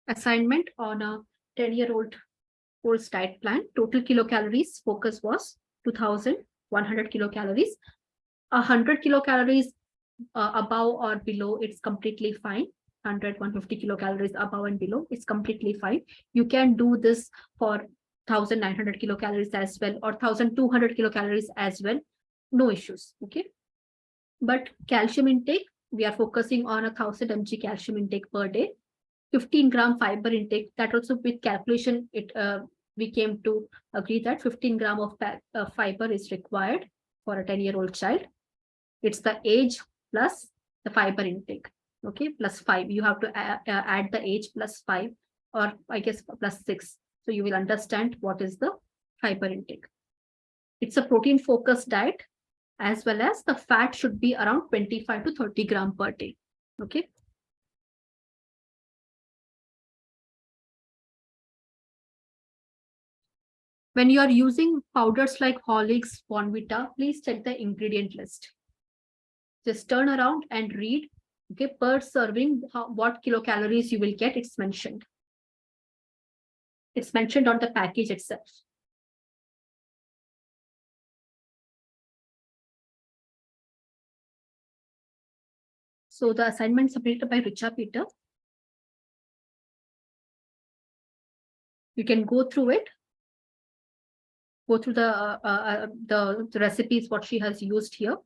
Assignment on a 10-year-old course diet plan. Total kilocalories focus was 2,100 kilocalories. 100 kilocalories above or below, it's completely fine. 100, 150 kilocalories above and below, it's completely fine. You can do this for 1,900 kilocalories as well, or 1,200 kilocalories as well. No issues. Okay. But calcium intake, we are focusing on 1,000 mg calcium intake per day. 15 gram fiber intake. That also with calculation, we came to agree that 15 gram of fiber is required for a 10-year-old child. It's the age plus the fiber intake. Okay, plus 5. You have to add the age plus 5, or I guess plus 6. So you will understand what is the fiber intake. It's a protein focused diet, as well as the fat should be around 25 to 30 gram per day. Okay. When you are using powders like Horlicks, Bonvita, please check the ingredient list. Just turn around and read. Okay, per serving, what kilocalories you will get, it's mentioned. It's mentioned on the package itself. So the assignment submitted by Richa Peter. You can go through it. Go through the recipes, what she has used here.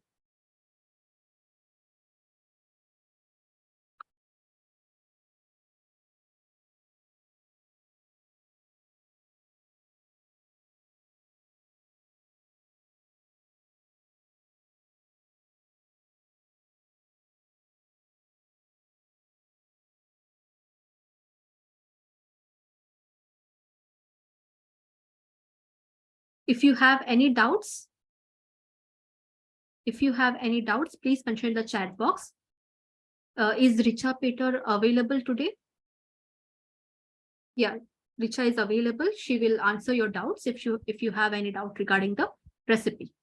If you have any doubts, please mention in the chat box. Is Richa Peter available today? Yeah, Richa is available. She will answer your doubts if you have any doubt regarding the recipe.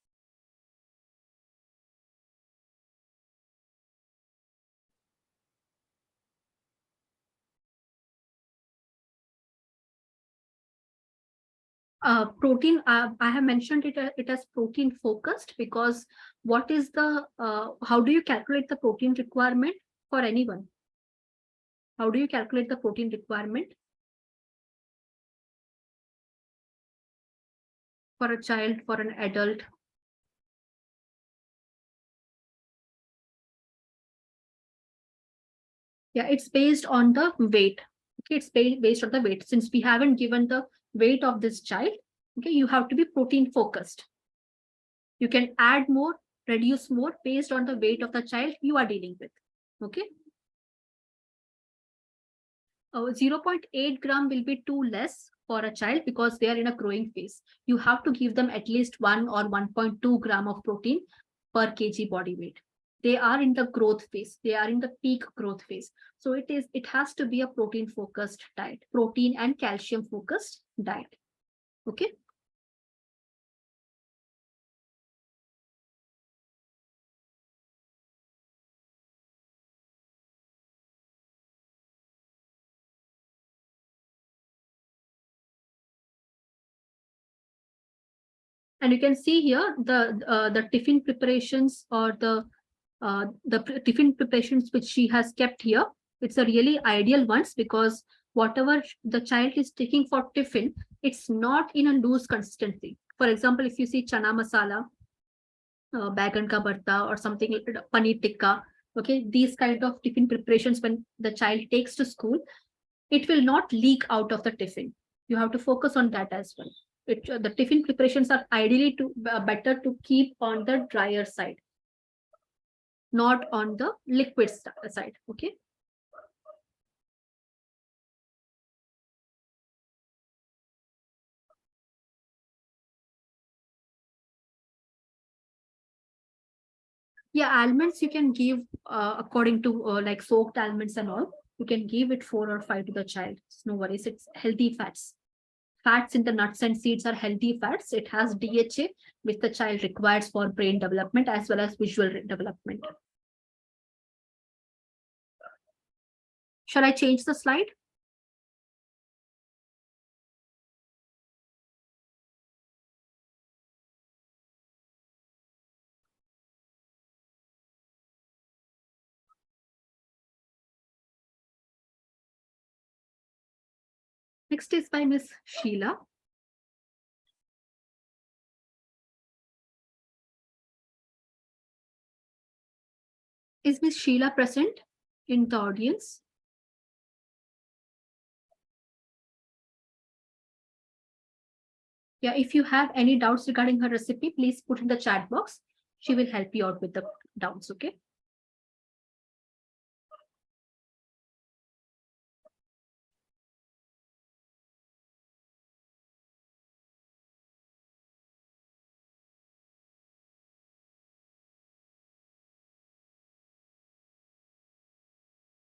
Protein, I have mentioned it as protein focused, because what is the, how do you calculate the protein requirement for anyone? How do you calculate the protein requirement for a child, for an adult? Yeah, it's based on the weight. Okay, it's based on the weight. Since we haven't given the weight of this child, okay, you have to be protein focused. You can add more, reduce more based on the weight of the child you are dealing with. Okay. 0.8 gram will be too less for a child because they are in a growing phase. You have to give them at least 1 or 1.2 gram of protein per kg body weight. They are in the growth phase. They are in the peak growth phase. So it has to be a protein focused diet, protein and calcium focused diet. Okay. And you can see here the tiffin preparations, or the tiffin preparations which she has kept here. It's a really ideal ones, because whatever the child is taking for tiffin, it's not in a loose consistency. For example, if you see chana masala, baigan ka bharta, or something, paneer tikka, okay, these kind of tiffin preparations, when the child takes to school, it will not leak out of the tiffin. You have to focus on that as well. The tiffin preparations are ideally better to keep on the drier side, not on the liquid side. Okay. Yeah, almonds you can give according to like soaked almonds and all. You can give it 4 or 5 to the child. It's no worries. It's healthy fats. Fats in the nuts and seeds are healthy fats. It has DHA, which the child requires for brain development as well as visual development. Shall I change the slide? Next is by Miss Sheila. Is Miss Sheila present in the audience? Yeah, if you have any doubts regarding her recipe, please put in the chat box. She will help you out with the doubts, okay?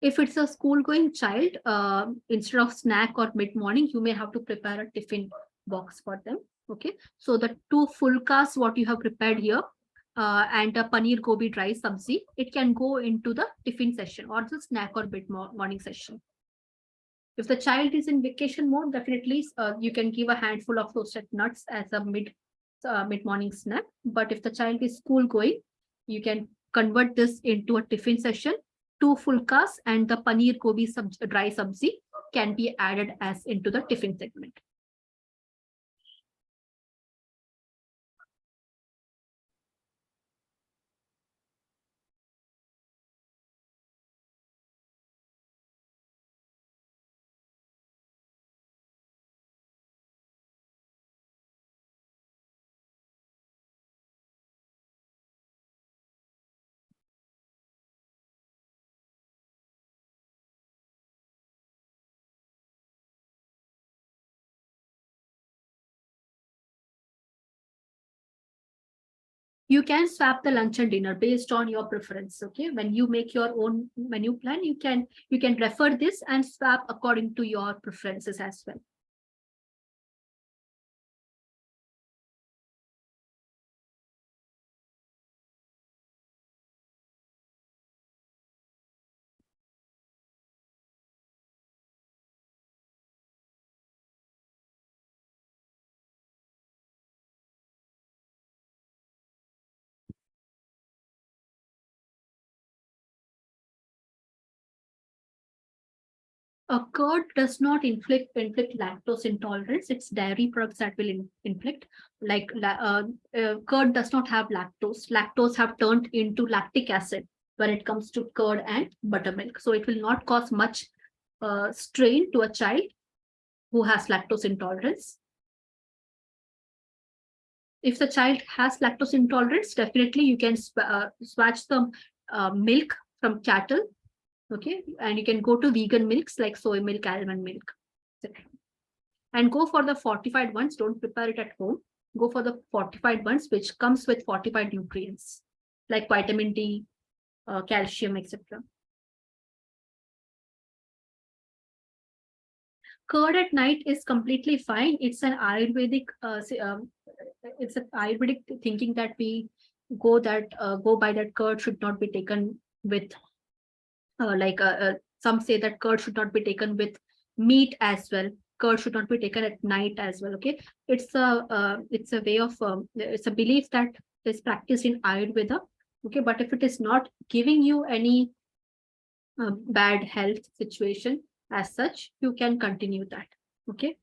If it's a school-going child, instead of snack or mid-morning, you may have to prepare a tiffin box for them. Okay, so the two full cars what you have prepared here, and a paneer gobi dry sabzi, it can go into the tiffin session or the snack or mid-morning session. If the child is in vacation mode, definitely you can give a handful of roasted nuts as a mid-morning snack. But if the child is school-going, you can convert this into a tiffin session. Two fulkas and the paneer gobi dry sabzi can be added as into the tiffin segment. You can swap the lunch and dinner based on your preference. Okay, when you make your own menu plan, you can refer this and swap according to your preferences as well. A curd does not inflict lactose intolerance. It's dairy products that will inflict. Like curd does not have lactose. Lactose have turned into lactic acid when it comes to curd and buttermilk. So it will not cause much strain to a child who has lactose intolerance. If the child has lactose intolerance, definitely you can swatch the milk from cattle. Okay, and you can go to vegan milks like soy milk, almond milk, etc. And go for the fortified ones. Don't prepare it at home. Go for the fortified ones, which comes with fortified nutrients like vitamin D, calcium, etc. Curd at night is completely fine. It's an Ayurvedic, it's an Ayurvedic thinking that we go by that curd should not be taken with some say that curd should not be taken with meat as well. Curd should not be taken at night as well. Okay, it's a way of it's a belief that is practiced in Ayurveda. Okay, but if it is not giving you any bad health situation as such, you can continue that. Okay,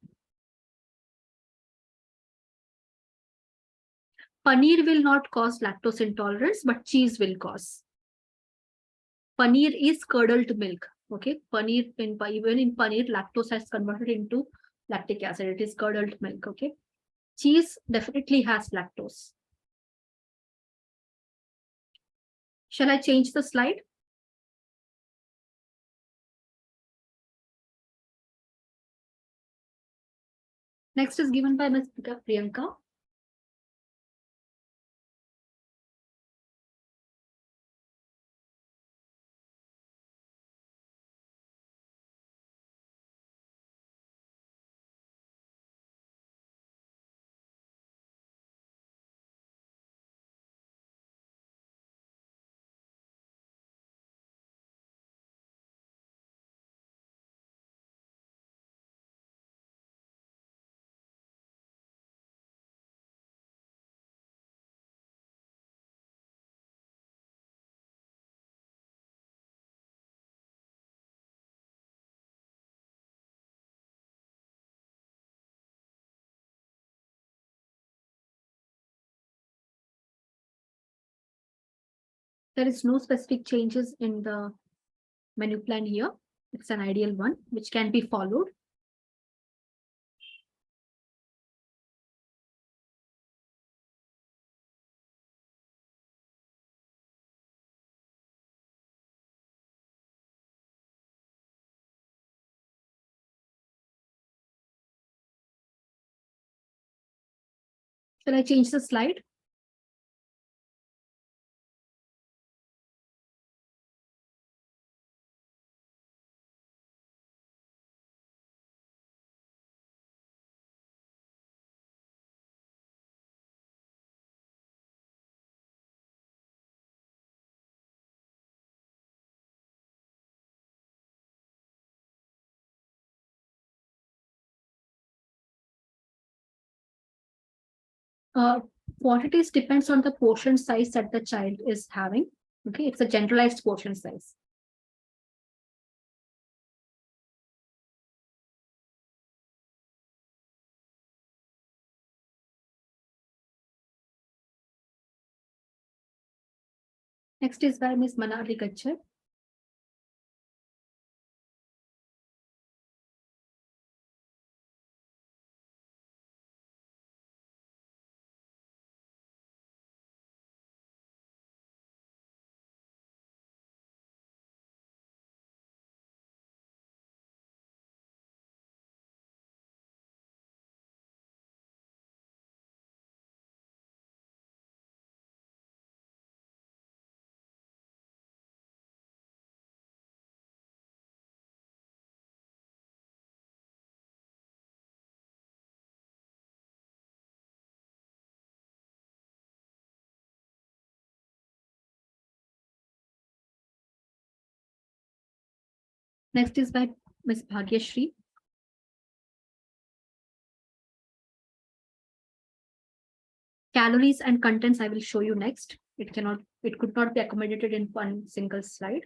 paneer will not cause lactose intolerance, but cheese will cause. Paneer is curdled milk. Okay, paneer even in paneer, lactose has converted into lactic acid. It is curdled milk. Okay, cheese definitely has lactose. Shall I change the slide? Next is given by Ms. Priyanka. There is no specific changes in the menu plan here. It's an ideal one which can be followed. Shall I change the slide? Quantities depends on the portion size that the child is having. Okay, it's a generalized portion size. Next is by Ms. Manali Gachar. Next is by Ms. Bhagyashri. Calories and contents I will show you next. It could not be accommodated in one single slide.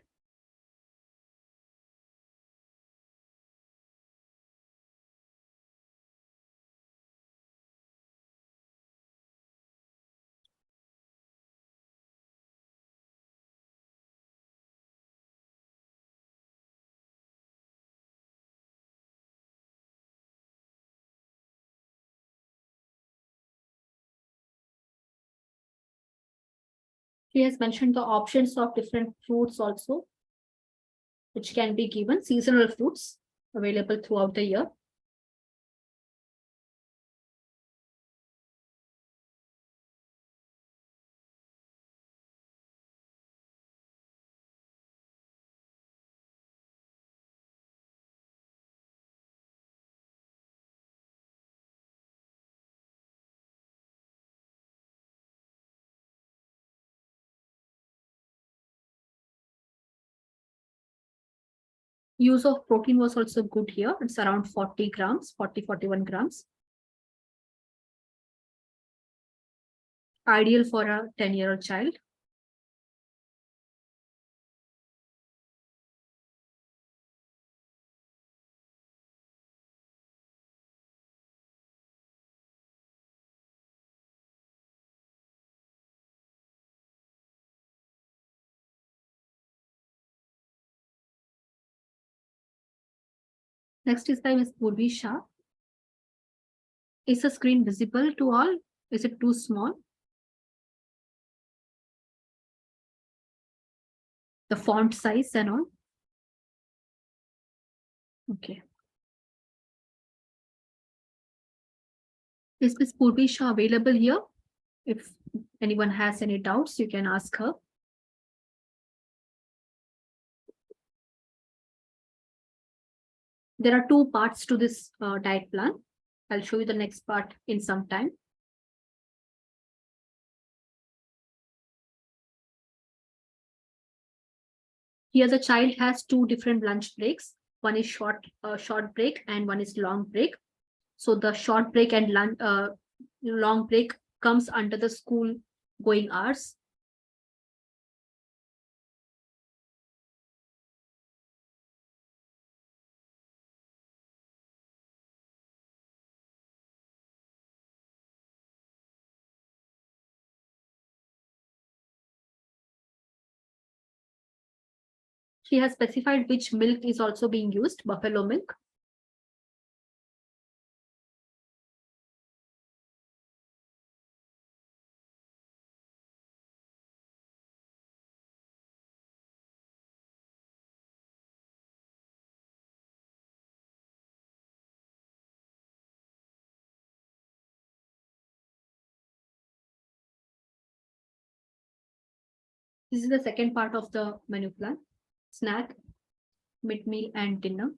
She has mentioned the options of different fruits also, which can be given, seasonal fruits available throughout the year. Use of protein was also good here. It's around 40 grams, 41 grams. Ideal for a 10-year-old child. Next is by Ms. Purvi Shah. Is the screen visible to all? Is it too small? The font size and all? Okay. Is Ms. Purvi Shah available here? If anyone has any doubts, you can ask her. There are two parts to this diet plan. I'll show you the next part in some time. Here the child has two different lunch breaks. One is short break and one is long break. So the short break and long break comes under the school going hours. She has specified which milk is also being used, buffalo milk. This is the second part of the menu plan: snack, mid-meal, and dinner.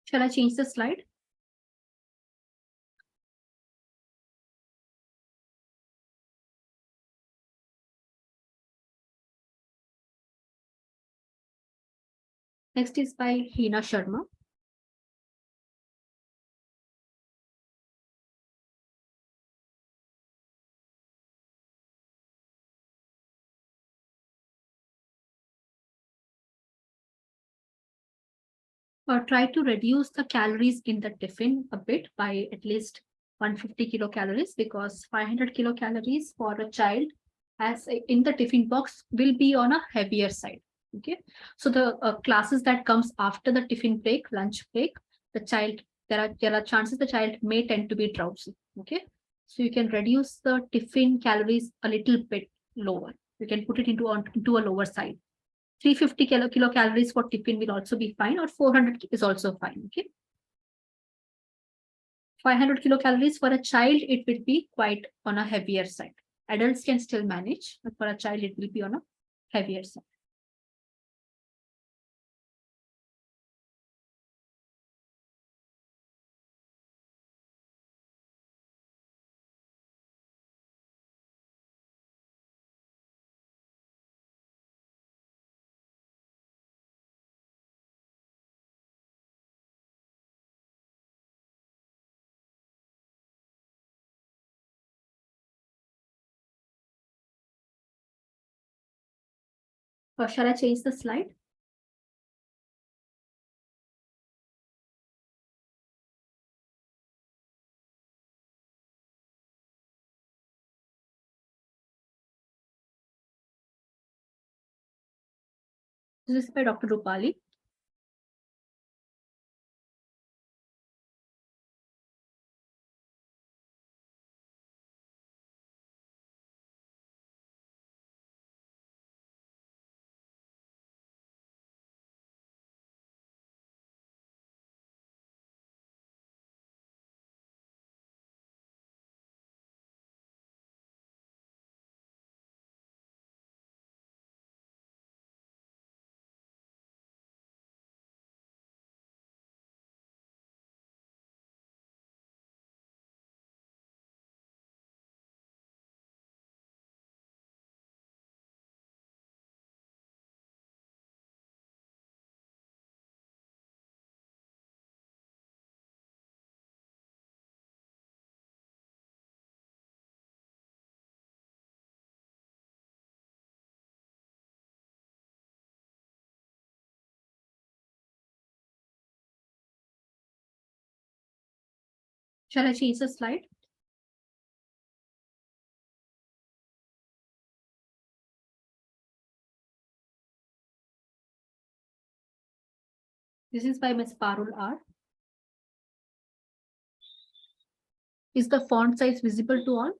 Shall I change the slide? Next is by Heena Sharma. Try to reduce the calories in the tiffin a bit by at least 150 kilocalories, because 500 kilocalories for a child as in the tiffin box will be on a heavier side. Okay, so the classes that comes after the tiffin break, lunch break, the child, there are chances the child may tend to be drowsy. Okay, so you can reduce the tiffin calories a little bit lower. You can put it into a lower side. 350 kilocalories for tiffin will also be fine, or 400 is also fine. Okay, 500 kilocalories for a child, it will be quite on a heavier side. Adults can still manage, but for a child it will be on a heavier side. Or shall I change the slide? This is by Dr. Rupali. Shall I change the slide? This is by Ms. Parul R. Is the font size visible to all?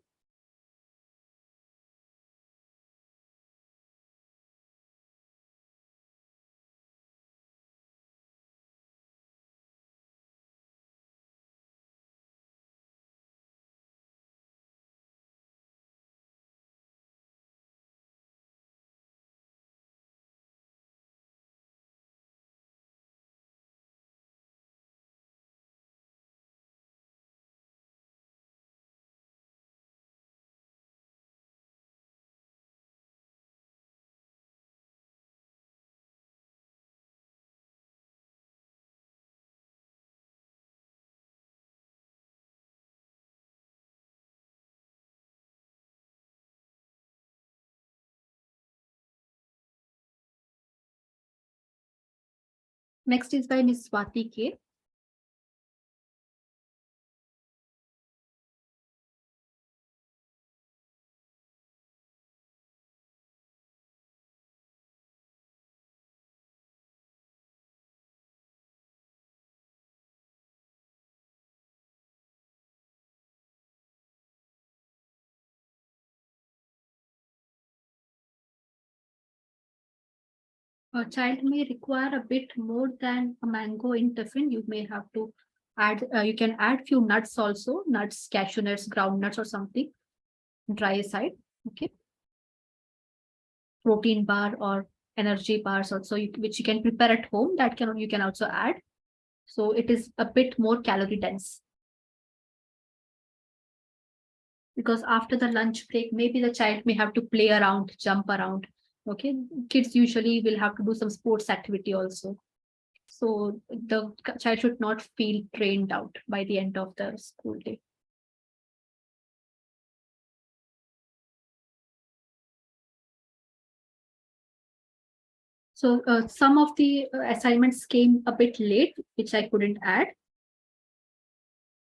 Next is by Ms. Swati K. A child may require a bit more than a mango in tiffin. You may have to add, you can add few nuts also, nuts, cashew nuts, ground nuts or something, dry aside. Okay. Protein bar or energy bars also, which you can prepare at home. That can you can also add. So it is a bit more calorie dense. Because after the lunch break, maybe the child may have to play around, jump around. Okay. Kids usually will have to do some sports activity also. So the child should not feel drained out by the end of the school day. So some of the assignments came a bit late, which I couldn't add.